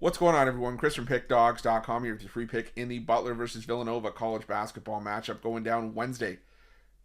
What's going on, everyone? Chris from Pickdawgz.com here with your free pick in the Butler versus Villanova college basketball matchup going down Wednesday,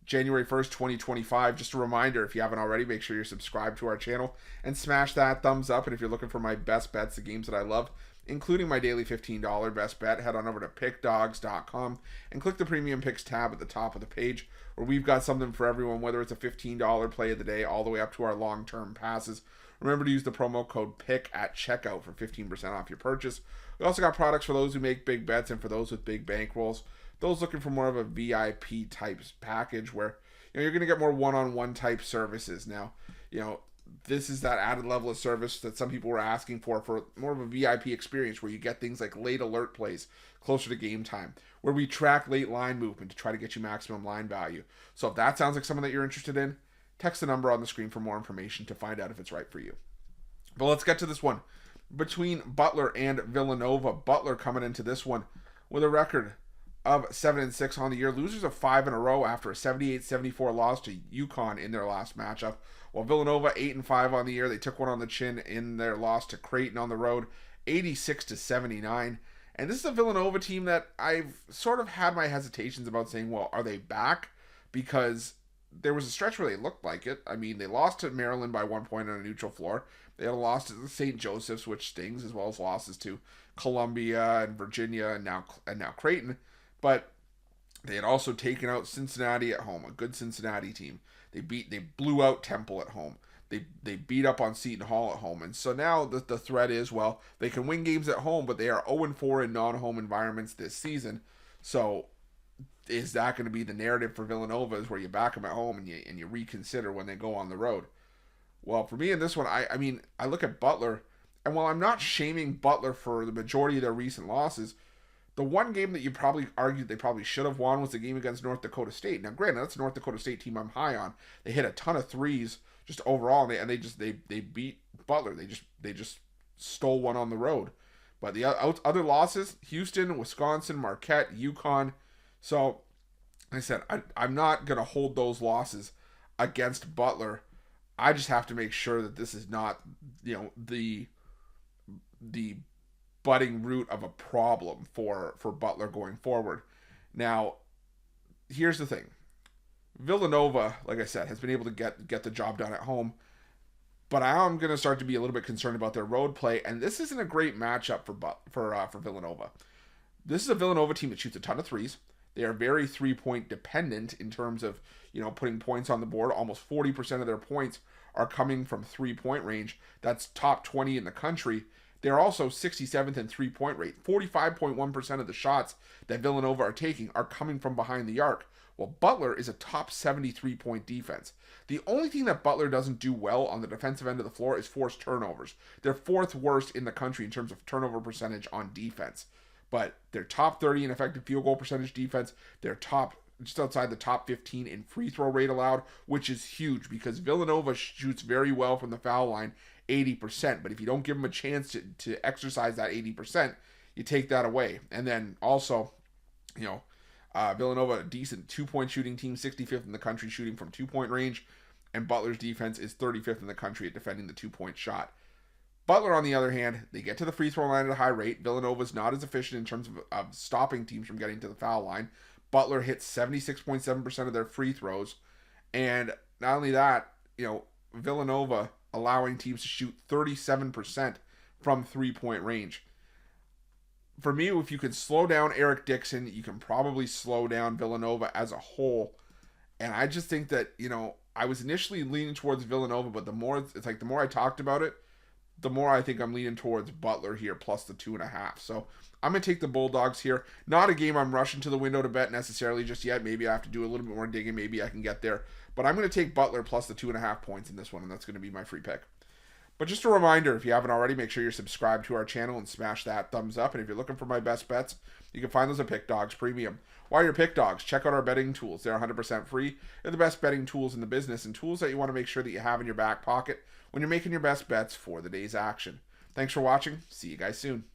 January 1st, 2025. Just a reminder, if you haven't already, make sure you're subscribed to our channel and smash that thumbs up. And if you're looking for my best bets, the games that I love, including my daily $15 best bet, head on over to Pickdawgz.com and click the Premium Picks tab at the top of the page, where we've got something for everyone, whether it's a $15 play of the day all the way up to our long-term passes. Remember to use the promo code PICK at checkout for 15% off your purchase. We also got products for those who make big bets and for those with big bankrolls. Those looking for more of a VIP type package where you're going to get more one-on-one type services. Now, this is that added level of service that some people were asking for more of a VIP experience where you get things like late alert plays closer to game time, where we track late line movement to try to get you maximum line value. So if that sounds like something that you're interested in, text the number on the screen for more information to find out if it's right for you. But let's get to this one. Between Butler and Villanova, Butler coming into this one with a record of 7-6 on the year. Losers of 5 in a row after a 78-74 loss to UConn in their last matchup. While Villanova 8-5 on the year, they took one on the chin in their loss to Creighton on the road, 86-79. And this is a Villanova team that I've sort of had my hesitations about saying, well, are they back? Because there was a stretch where they looked like it. I mean, they lost to Maryland by 1 point on a neutral floor. They had a loss to St. Joseph's, which stings, as well as losses to Columbia and Virginia and now Creighton. But they had also taken out Cincinnati at home, a good Cincinnati team. They blew out Temple at home. They beat up on Seton Hall at home. And so now the threat is, well, they can win games at home, but they are 0-4 in non-home environments this season. So is that going to be the narrative for Villanova, is where you back them at home and you reconsider when they go on the road? Well, for me in this one, I look at Butler, and while I'm not shaming Butler for the majority of their recent losses, the one game that you probably argued they probably should have won was the game against North Dakota State. Now, granted, that's a North Dakota State team I'm high on. They hit a ton of threes just overall, and they beat Butler. They just stole one on the road. But the other losses: Houston, Wisconsin, Marquette, UConn. So, like I said, I'm not going to hold those losses against Butler. I just have to make sure that this is not, the budding root of a problem for Butler going forward. Now, here's the thing. Villanova, like I said, has been able to get the job done at home. But I'm going to start to be a little bit concerned about their road play, and this isn't a great matchup for Villanova. This is a Villanova team that shoots a ton of threes. They are very three-point dependent in terms of, putting points on the board. Almost 40% of their points are coming from three-point range. That's top 20 in the country. They're also 67th in three-point rate. 45.1% of the shots that Villanova are taking are coming from behind the arc. Well, Butler is a top 73-point defense. The only thing that Butler doesn't do well on the defensive end of the floor is force turnovers. They're fourth worst in the country in terms of turnover percentage on defense. But they're top 30 in effective field goal percentage defense. They're just outside the top 15 in free throw rate allowed, which is huge because Villanova shoots very well from the foul line, 80%. But if you don't give them a chance to exercise that 80%, you take that away. And then also, Villanova, a decent two-point shooting team, 65th in the country shooting from two-point range. And Butler's defense is 35th in the country at defending the two-point shot. Butler, on the other hand, they get to the free throw line at a high rate. Villanova's not as efficient in terms of stopping teams from getting to the foul line. Butler hits 76.7% of their free throws. And not only that, Villanova allowing teams to shoot 37% from three-point range. For me, if you can slow down Eric Dixon, you can probably slow down Villanova as a whole. And I just think that, I was initially leaning towards Villanova, but the more I talked about it, the more I think I'm leaning towards Butler here, plus the 2.5. So I'm going to take the Bulldogs here. Not a game I'm rushing to the window to bet necessarily just yet. Maybe I have to do a little bit more digging. Maybe I can get there. But I'm going to take Butler plus the 2.5 points in this one, and that's going to be my free pick. But just a reminder, if you haven't already, make sure you're subscribed to our channel and smash that thumbs up. And if you're looking for my best bets, you can find those at Pickdawgz Premium. While you're Pickdawgz, check out our betting tools. They're 100% free. They're the best betting tools in the business and tools that you want to make sure that you have in your back pocket when you're making your best bets for the day's action. Thanks for watching. See you guys soon.